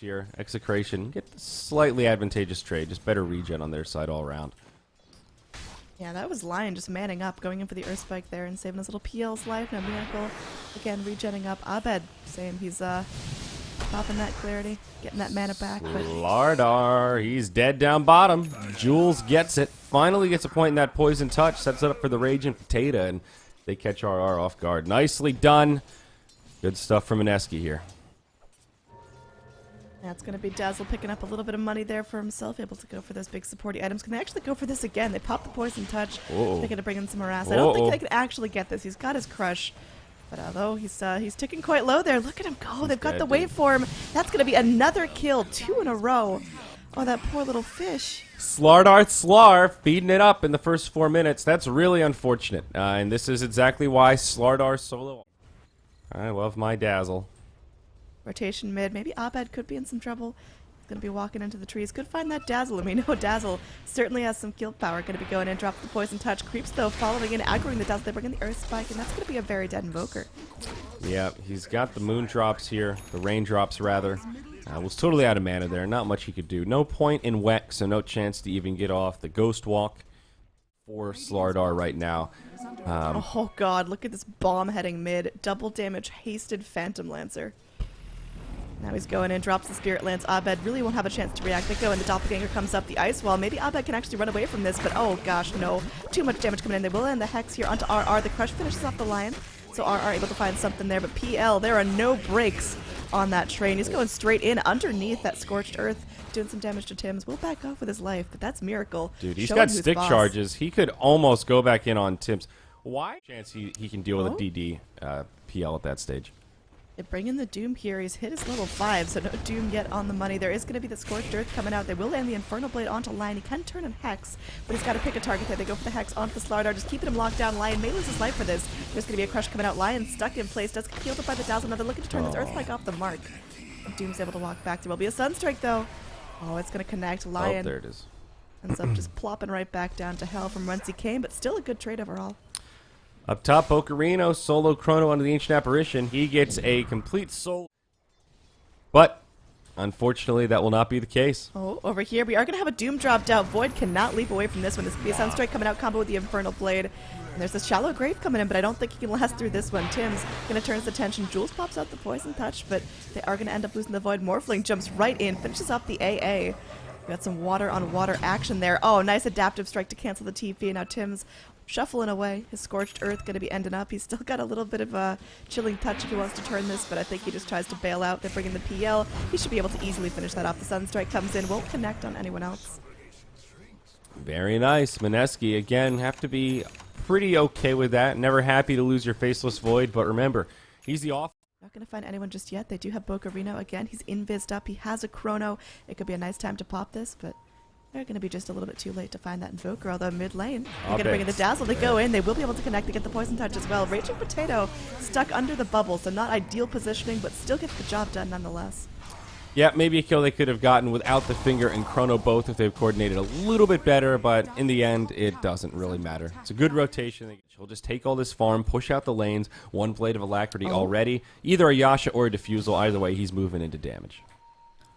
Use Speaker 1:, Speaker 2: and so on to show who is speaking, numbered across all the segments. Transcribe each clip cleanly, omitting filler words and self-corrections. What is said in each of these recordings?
Speaker 1: here. Execration get the slightly advantageous trade. Just better regen on their side all around.
Speaker 2: Yeah, that was Lion just manning up, going in for the Earth Spike there and saving his little PL's life. Now Miracle, again, regenning up. Abed, same. He's popping that clarity, getting that mana back.
Speaker 1: Slardar, he's dead down bottom. Julz gets it. Finally gets a point in that poison touch. Sets it up for the Raging Potato, and they catch RR off guard. Nicely done. Good stuff from Mineski here.
Speaker 2: That's going to be Dazzle picking up a little bit of money there for himself, able to go for those big supporting items. Can they actually go for this again? They pop the poison touch. They're going to bring in some harass. I don't think they can actually get this. He's got his crush. But although he's ticking quite low there, look at him go. They've got the waveform. That's going to be another kill, 2 in a row. Oh, that poor little fish.
Speaker 1: Slar feeding it up in the first 4 minutes. That's really unfortunate. And this is exactly why Slardar solo. I love my Dazzle.
Speaker 2: Rotation mid. Maybe Abed could be in some trouble. He's going to be walking into the trees. Could find that Dazzle. And we know Dazzle certainly has some kill power. Going to be going in, drop the poison touch. Creeps, though, following in, aggroing the Dazzle. They bring in the Earth Spike, and that's going to be a very dead Invoker.
Speaker 1: Yeah, he's got the moon drops here. The rain drops, rather. Was totally out of mana there. Not much he could do. No point in Wex, so no chance to even get off the Ghost Walk for Slardar right now.
Speaker 2: Oh, God. Look at this bomb heading mid. Double damage, hasted Phantom Lancer. Now he's going in, drops the Spirit Lance. Abed really won't have a chance to react. They go, and the Doppelganger comes up the ice wall. Maybe Abed can actually run away from this, but oh gosh, no. Too much damage coming in. They will end the Hex here onto RR. The Crush finishes off the Lion, so RR able to find something there. But PL, there are no breaks on that train. He's going straight in underneath that Scorched Earth, doing some damage to Tims. Will back off with his life, but that's Miracle.
Speaker 1: Dude, he's got stick charges. He could almost go back in on Tims. Why? Chance he can deal with a DD PL at that stage.
Speaker 2: They bring in the Doom here. He's hit his level 5, so no Doom yet on the money. There is going to be the Scorched Earth coming out. They will land the Infernal Blade onto Lion. He can turn on Hex, but he's got to pick a target there. They go for the Hex onto the Slardar, just keeping him locked down. Lion may lose his life for this. There's going to be a Crush coming out. Lion stuck in place. Does get healed up by the Dazzle. Now they're looking to turn this Earth Spike off the mark. Doom's able to walk back. There will be a Sunstrike, though. Oh, it's going to connect. Lion.
Speaker 1: Oh, there it is.
Speaker 2: Ends up just plopping right back down to hell from whence he came, but still a good trade overall.
Speaker 1: Up top, Ocarino, solo Chrono under the Ancient Apparition. He gets a complete soul. But, unfortunately, that will not be the case.
Speaker 2: Oh, over here, we are going to have a Doom dropped out. Void cannot leap away from this one. This could be a Sunstrike coming out combo with the Infernal Blade. And there's a Shallow Grave coming in, but I don't think he can last through this one. Tims going to turn his attention. Julz pops out the Poison Touch, but they are going to end up losing the Void. Morphling jumps right in, finishes off the AA. We got some water-on-water action there. Oh, nice adaptive strike to cancel the TP. Now Tims shuffling away. His Scorched Earth going to be ending up. He's still got a little bit of a chilling touch if he wants to turn this, but I think he just tries to bail out. They're bringing the PL. He should be able to easily finish that off. The Sunstrike comes in. Won't connect on anyone else.
Speaker 1: Very nice. Mineski, again, have to be pretty okay with that. Never happy to lose your Faceless Void, but remember, he's the off.
Speaker 2: Not going to find anyone just yet. They do have Bocarino. Again, he's invised up. He has a Chrono. It could be a nice time to pop this, but they're going to be just a little bit too late to find that Invoker, although mid lane. They're going to bring in the Dazzle. They go in. They will be able to connect. They get the Poison Touch as well. Raging Potato stuck under the bubble, so not ideal positioning, but still gets the job done nonetheless.
Speaker 1: Yeah, maybe a kill they could have gotten without the Finger and Chrono both if they've coordinated a little bit better, but in the end, it doesn't really matter. It's a good rotation. She'll just take all this farm, push out the lanes, one Blade of Alacrity already. Either a Yasha or a Diffusal. Either way, he's moving into damage.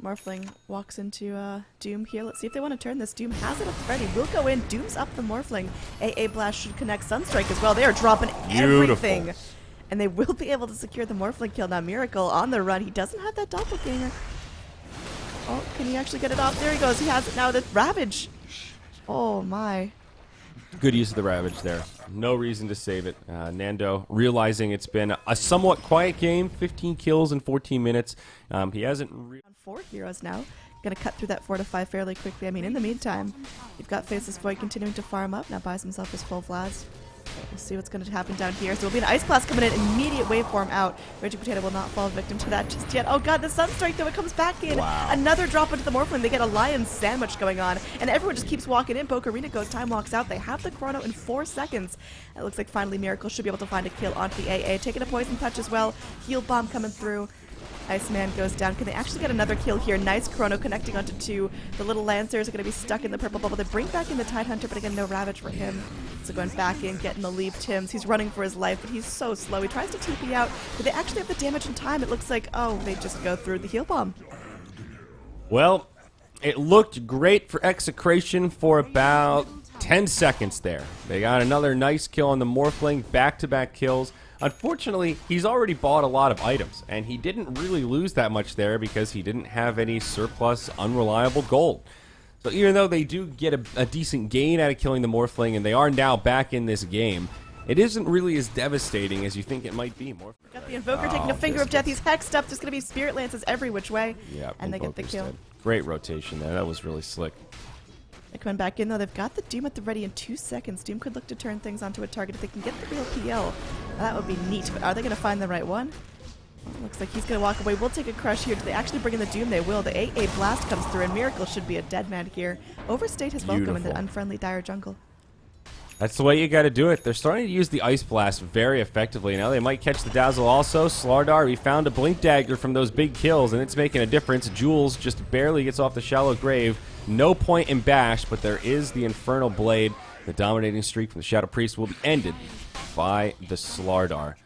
Speaker 2: Morphling walks into Doom here. Let's see if they want to turn this. Doom has it up ready. Will go in. Doom's up the Morphling. AA Blast should connect Sunstrike as well. They are dropping everything. And they will be able to secure the Morphling kill. Now Miracle on the run. He doesn't have that Doppelganger. Oh, can he actually get it off? There he goes. He has it now. The Ravage. Oh, my.
Speaker 1: Good use of the Ravage there. No reason to save it. Nando realizing it's been a somewhat quiet game. 15 kills in 14 minutes. He hasn't...
Speaker 2: On 4 heroes now. Going to cut through that 4 to 5 fairly quickly. I mean, in the meantime, you've got Faceless Void continuing to farm up. Now buys himself his full Vlads. We'll see what's going to happen down here. So there'll be an Ice Blast coming in. Immediate waveform out. Raging Potato will not fall victim to that just yet. Oh god, the Sunstrike though, it comes back in. Wow. Another drop into the Morphling. They get a Lion Sandwich going on. And everyone just keeps walking in. Bocarino goes, time walks out. They have the Chrono in 4 seconds. It looks like finally Miracle should be able to find a kill onto the AA. Taking a Poison Touch as well. Heal Bomb coming through. Iceman goes down. Can they actually get another kill here? Nice Chrono connecting onto 2. The little Lancers are going to be stuck in the purple bubble. They bring back in the Tide Hunter, but again, no Ravage for him. So going back in, getting the leap. Tims, he's running for his life, but he's so slow. He tries to TP out, but they actually have the damage in time. It looks like, oh, they just go through the heal bomb.
Speaker 1: Well, it looked great for Execration for about 10 seconds there. They got another nice kill on the Morphling, back-to-back kills. Unfortunately, he's already bought a lot of items, and he didn't really lose that much there because he didn't have any surplus unreliable gold. So even though they do get a decent gain out of killing the Morphling, and they are now back in this game, it isn't really as devastating as you think it might be.
Speaker 2: Got the Invoker taking a finger of death. He's hexed up. There's going to be Spirit Lances every which way.
Speaker 1: Yeah,
Speaker 2: and they get the kill.
Speaker 1: Dead. Great rotation there. That was really slick.
Speaker 2: They're coming back in, though. They've got the Doom at the ready in 2 seconds. Doom could look to turn things onto a target if they can get the real PL. That would be neat, but are they going to find the right one? Looks like he's going to walk away. We'll take a crush here. Do they actually bring in the Doom? They will. The AA Blast comes through, and Miracle should be a dead man here. Overstayed his welcome in the unfriendly dire jungle.
Speaker 1: That's the way you got to do it. They're starting to use the Ice Blast very effectively. Now they might catch the Dazzle also. XctN.R, he found a Blink Dagger from those big kills, and it's making a difference. Julz just barely gets off the shallow grave. No point in Bash, but there is the Infernal Blade. The dominating streak from the Shadow Priest will be ended by the XctN.R.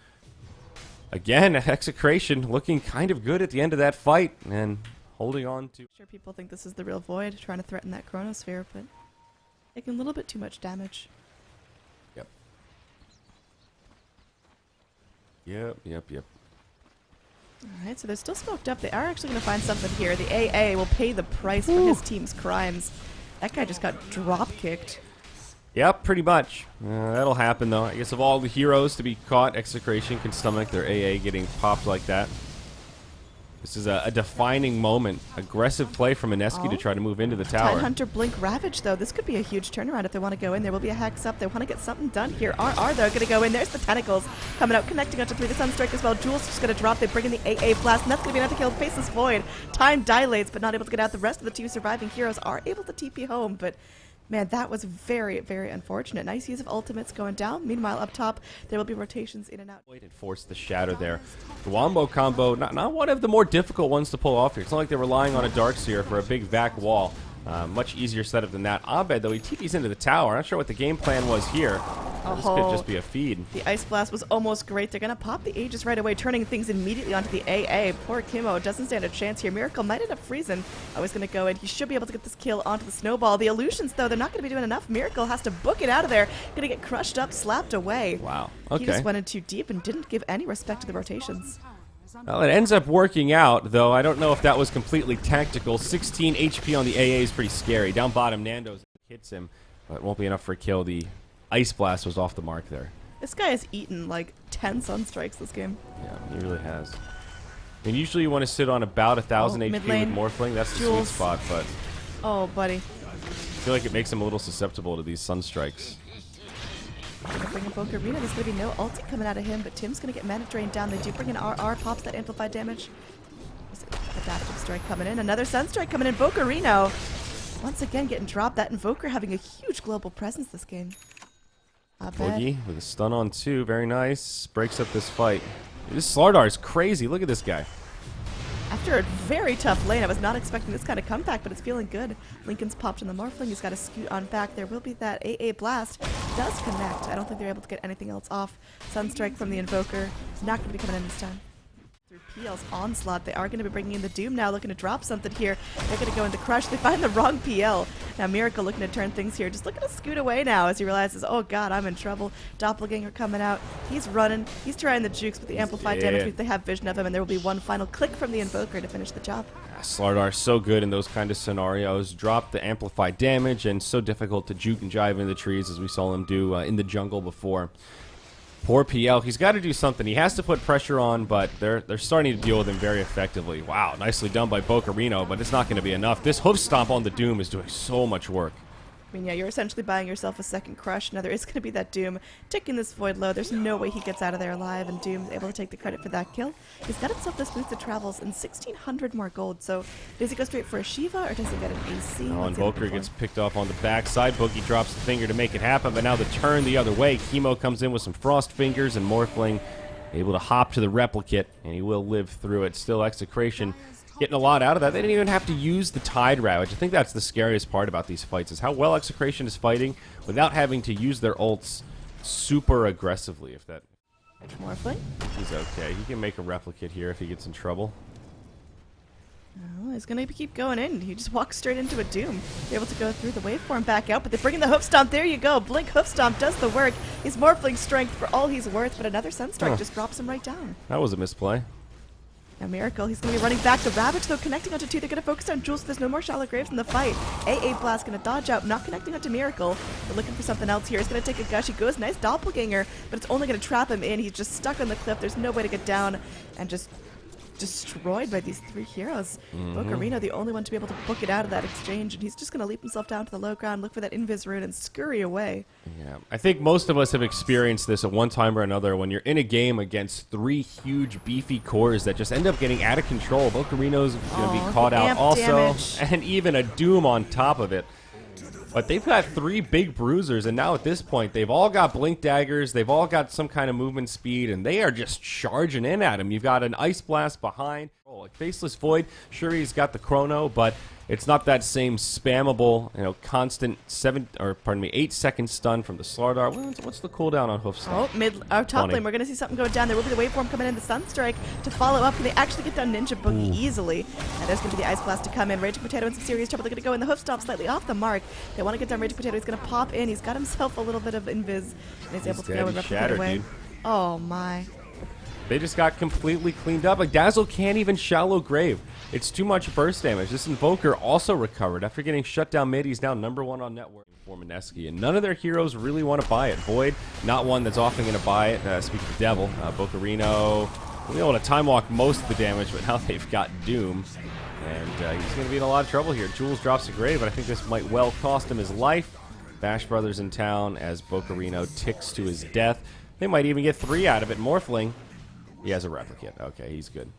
Speaker 1: Again, Execration looking kind of good at the end of that fight, and holding on to...
Speaker 2: Sure, people think this is the real Void, trying to threaten that Chronosphere, but taking a little bit too much damage.
Speaker 1: Yep.
Speaker 2: Alright, so they're still smoked up. They are actually going to find something here. The AA will pay the price for his team's crimes. That guy just got drop-kicked.
Speaker 1: Yep, pretty much. That'll happen, though. I guess of all the heroes to be caught, Execration can stomach their AA getting popped like that. This is a defining moment. Aggressive play from Mineski to try to move into the tower.
Speaker 2: Tidehunter Blink Ravage, though. This could be a huge turnaround if they want to go in. There will be a hex up. They want to get something done here. RR, though, going to go in. There's the Tentacles coming out, connecting up to 3. The Sunstrike as well. Julz just going to drop. They bring in the AA Blast, and that's going to be another kill. Faceless Void. Time dilates, but not able to get out. The rest of the 2 surviving heroes are able to TP home, but... man, that was very, very unfortunate. Nice use of ultimates going down. Meanwhile, up top, there will be rotations in and out.
Speaker 1: And force the shadow there. The Wombo combo, not one of the more difficult ones to pull off here. It's not like they're relying on a Darkseer for a big vac wall. Much easier setup than that. Abed, though, he TP's into the tower. Not sure what the game plan was here. This could just be a feed.
Speaker 2: The Ice Blast was almost great. They're going to pop the Aegis right away, turning things immediately onto the AA. Poor Kimo doesn't stand a chance here. Miracle might end up freezing. I was going to go in. He should be able to get this kill onto the Snowball. The Illusions, though, they're not going to be doing enough. Miracle has to book it out of there. Going to get crushed up, slapped away.
Speaker 1: Wow. Okay.
Speaker 2: He just went in too deep and didn't give any respect to the rotations.
Speaker 1: Well, it ends up working out, though. I don't know if that was completely tactical. 16 HP on the AA is pretty scary. Down bottom, Nando's hits him, but it won't be enough for a kill. The Ice Blast was off the mark there.
Speaker 2: This guy has eaten like 10 Sunstrikes this game.
Speaker 1: Yeah, he really has. I mean, usually you want to sit on about 1,000 HP with Morphling. That's the sweet spot, but...
Speaker 2: oh, buddy.
Speaker 1: I feel like it makes him a little susceptible to these Sunstrikes.
Speaker 2: Bring in Boca Arena. There's going to be no ulti coming out of him, but Tim's going to get mana drained down. They do bring in RR, pops that amplified damage. Adaptive Strike coming in. Another Sunstrike coming in. Boca Arena once again getting dropped. That Invoker having a huge global presence this game.
Speaker 1: Boogie with a stun on 2. Very nice. Breaks up this fight. This XctN.R is crazy. Look at this guy.
Speaker 2: After a very tough lane, I was not expecting this kind of comeback, but it's feeling good. Lincoln's popped in the Morphling. He's got a scoot on back. There will be that AA Blast. Does connect. I don't think they're able to get anything else off. Sunstrike from the Invoker. It's not going to be coming in this time. Through PL's onslaught, they are going to be bringing in the Doom now, looking to drop something here. They're going to go into Crush. They find the wrong PL. Now Miracle looking to turn things here. Just looking to scoot away now as he realizes, oh god, I'm in trouble. Doppelganger coming out. He's running. He's trying the jukes, but the amplified damage means they have vision of him, and there will be one final click from the Invoker to finish the job.
Speaker 1: XctN.R so good in those kind of scenarios. Drop the amplified damage, and so difficult to juke and jive in the trees as we saw him do in the jungle before. Poor PL. He's got to do something. He has to put pressure on, but they're starting to deal with him very effectively. Wow, nicely done by Boca Arena, but it's not going to be enough. This hoof stomp on the Doom is doing so much work.
Speaker 2: I mean, yeah, you're essentially buying yourself a second Crush. Now there is going to be that Doom ticking this Void low. There's no way he gets out of there alive, and Doom's able to take the credit for that kill. He's got himself this boost that travels and 1,600 more gold. So does he go straight for a Shiva, or does he get an AC?
Speaker 1: Oh, and Volker gets picked off on the backside. Boogie drops the finger to make it happen, but now the turn the other way. Chemo comes in with some Frost Fingers, and Morphling able to hop to the Replicate, and he will live through it. Still, Execration getting a lot out of that. They didn't even have to use the Tide Ravage. I think that's the scariest part about these fights, is how well Execration is fighting without having to use their ults super aggressively. If that...
Speaker 2: Morphling?
Speaker 1: He's okay. He can make a Replicate here if he gets in trouble.
Speaker 2: Oh, he's going to keep going in. He just walks straight into a Doom. They're able to go through the waveform back out, but they bring in the Hoof Stomp. There you go. Blink Hoof Stomp does the work. He's Morphling strength for all he's worth, but another Sunstrike just drops him right down.
Speaker 1: That was a misplay.
Speaker 2: Now Miracle, he's going to be running back. The Ravage, though, connecting onto 2. They're going to focus on Julz. There's no more Shallow Graves in the fight. AA Blast going to dodge out, not connecting onto Miracle. They're looking for something else here. He's going to take a Gush. He goes, nice Doppelganger, but it's only going to trap him in. He's just stuck on the cliff. There's no way to get down, and just destroyed by these 3 heroes. Bocarino, the only one to be able to book it out of that exchange, and he's just going to leap himself down to the low ground, look for that Invis rune, and scurry away.
Speaker 1: Yeah, I think most of us have experienced this at one time or another when you're in a game against 3 huge, beefy cores that just end up getting out of control. Bocarino's going to be caught out also,
Speaker 2: damage.
Speaker 1: and even a Doom on top of it. But they've got 3 big bruisers, and now at this point, they've all got blink daggers, they've all got some kind of movement speed, and they are just charging in at him. You've got an Ice Blast behind. Oh, like Faceless Void, sure he's got the Chrono, but it's not that same spammable, constant 8-second stun from the Slardar. What's the cooldown on Hoof Stomp?
Speaker 2: Oh, top lane, we're going to see something go down. There will be the waveform coming in, the Sunstrike to follow up. Can they actually get down Ninja Boogie easily? And there's going to be the Ice Blast to come in. Raging Potato in some serious trouble. They're going to go in. The Hoof Stomp slightly off the mark. They want to get down Raging Potato. He's going to pop in. He's got himself a little bit of Invis, and he's able to go and replicate away.
Speaker 1: Dude.
Speaker 2: Oh, my.
Speaker 1: They just got completely cleaned up. Like, Dazzle can't even Shallow Grave. It's too much burst damage. This Invoker also recovered. After getting shut down mid, he's now #1 on network for Mineski. And none of their heroes really want to buy it. Void, not one that's often going to buy it. Speaking of Devil, Bocarino, we'll be able to time walk most of the damage, but now they've got Doom. And he's going to be in a lot of trouble here. Julz drops a grave, but I think this might well cost him his life. Bash Brothers in town as Bocarino ticks to his death. They might even get 3 out of it. Morphling. He has a replicant. Okay, he's good.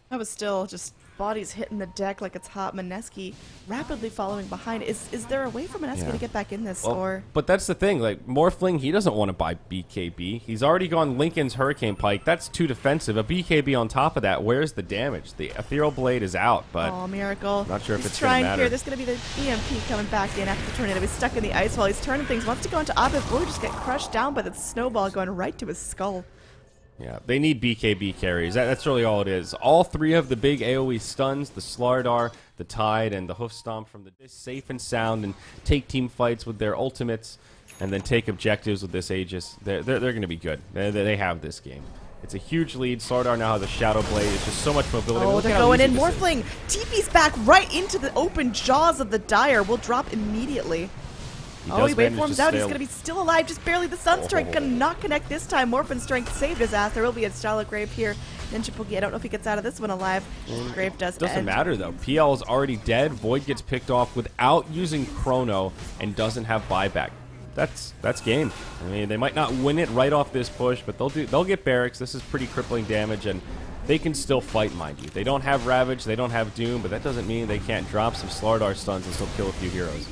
Speaker 2: That was still just bodies hitting the deck like it's hot. Mineski rapidly following behind. Is there a way for Mineski to get back in this?
Speaker 1: But that's the thing. Like, Morphling, he doesn't want to buy BKB. He's already gone Lincoln's Hurricane Pike. That's too defensive. A BKB on top of that, where's the damage? The Ethereal Blade is out, but
Speaker 2: Miracle.
Speaker 1: Not sure if it's
Speaker 2: trying
Speaker 1: going to matter.
Speaker 2: Here. There's going to be the EMP coming back in after the tornado. He's stuck in the ice while he's turning things. Wants to go into Abed. Will just get crushed down by the snowball going right to his skull.
Speaker 1: Yeah, they need BKB carries. That's really all it is. All 3 of the big AoE stuns, the Slardar, the Tide, and the Hoof Stomp from the safe and sound, and take team fights with their ultimates, and then take objectives with this Aegis. They're going to be good. They have this game. It's a huge lead. Slardar now has a Shadow Blade. It's just so much mobility.
Speaker 2: Oh, they're going in. Morphling. TP's back right into the open jaws of the Dire. Will drop immediately. He waveforms out. He's going to be still alive, just barely. The Sunstrike going to not connect this time. Morphin Strength saved his ass. There will be a Shallow Grave here. Ninja Boogie, I don't know if he gets out of this one alive. Grave does
Speaker 1: Doesn't
Speaker 2: end.
Speaker 1: matter, though. PL is already dead. Void gets picked off without using Chrono and doesn't have buyback. That's game. I mean, they might not win it right off this push, but they'll get barracks. This is pretty crippling damage, and they can still fight, mind you. They don't have Ravage, they don't have Doom, but that doesn't mean they can't drop some Slardar stuns and still kill a few heroes.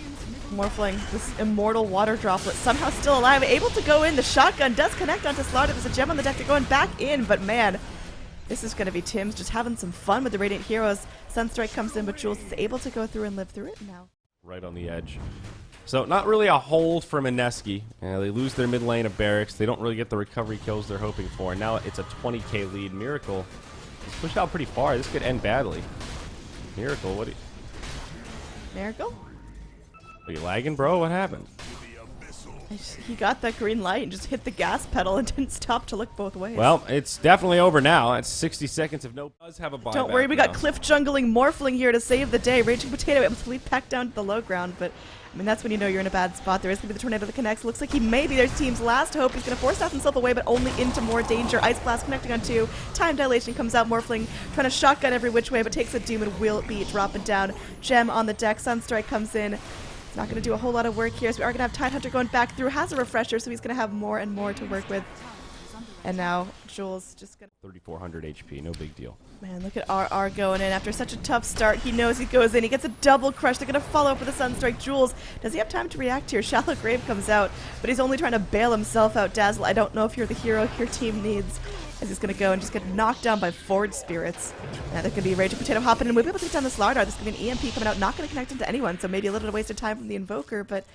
Speaker 2: Morphling, this immortal water droplet, somehow still alive, able to go in. The shotgun does connect onto Slardar. There's a gem on the deck. They're going back in, but man, this is going to be Tims just having some fun with the Radiant Heroes. Sunstrike comes in, but Julz is able to go through and live through it now.
Speaker 1: Right on the edge. So not really a hold for Mineski. They lose their mid lane of barracks. They don't really get the recovery kills they're hoping for. Now it's a 20k lead. Miracle is pushed out pretty far. This could end badly. Miracle, what?
Speaker 2: Miracle?
Speaker 1: Are you lagging, bro? What happened?
Speaker 2: He got that green light and just hit the gas pedal and didn't stop to look both ways.
Speaker 1: Well, it's definitely over now. It's 60 seconds of no does have a buyback.
Speaker 2: Don't worry, we got cliff jungling Morphling here to save the day. Raging Potato able to leap back down to the low ground, but I mean that's when you know you're in a bad spot. There is going to be the tornado that connects. Looks like he may be their team's last hope. He's going to force himself away, but only into more danger. Ice Blast connecting on 2. Time Dilation comes out. Morphling trying to shotgun every which way, but takes a Doom and will be dropping down. Gem on the deck. Sunstrike comes in. It's not going to do a whole lot of work here, so we are going to have Tidehunter going back through. Has a refresher, so he's going to have more and more to work with. And now Julz just going to...
Speaker 1: 3,400 HP, no big deal.
Speaker 2: Man, look at RR going in. After such a tough start, he knows he goes in. He gets a double crush. They're going to follow up with a Sunstrike. Julz, does he have time to react here? Shallow Grave comes out, but he's only trying to bail himself out. Dazzle, I don't know if you're the hero your team needs. As he's going to go and just get knocked down by Forge Spirits. Now there could be Raging Potato hopping in. We'll be able to take down this Slardar. There's going to be an EMP coming out. Not going to connect into anyone, so maybe a little bit of wasted time from the Invoker, but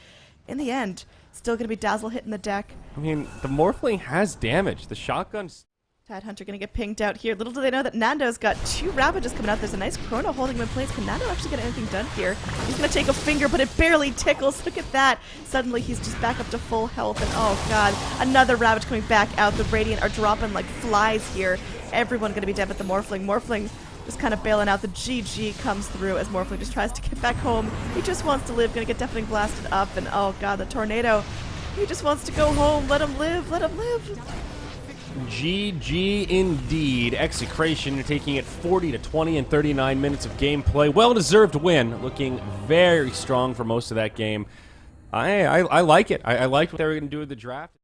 Speaker 2: in the end, still going to be Dazzle hitting the deck.
Speaker 1: I mean, the Morphling has damage. The shotgun
Speaker 2: Tidehunter gonna get pinged out here. Little do they know that Nando's got 2 Ravages coming out. There's a nice Chrono holding him in place. Can Nando actually get anything done here? He's gonna take a finger, but it barely tickles. Look at that. Suddenly he's just back up to full health, and oh god, another Ravage coming back out. The Radiant are dropping like flies here. Everyone gonna be dead but the Morphling. Morphling just kind of bailing out. The GG comes through as Morphling just tries to get back home. He just wants to live. Gonna get deafening blasted up, and oh god, the Tornado. He just wants to go home. Let him live. Let him live.
Speaker 1: GG indeed. Execration taking it 40-20 in 39 minutes of gameplay. Well-deserved win. Looking very strong for most of that game. I like it. I liked what they were going to do with the draft.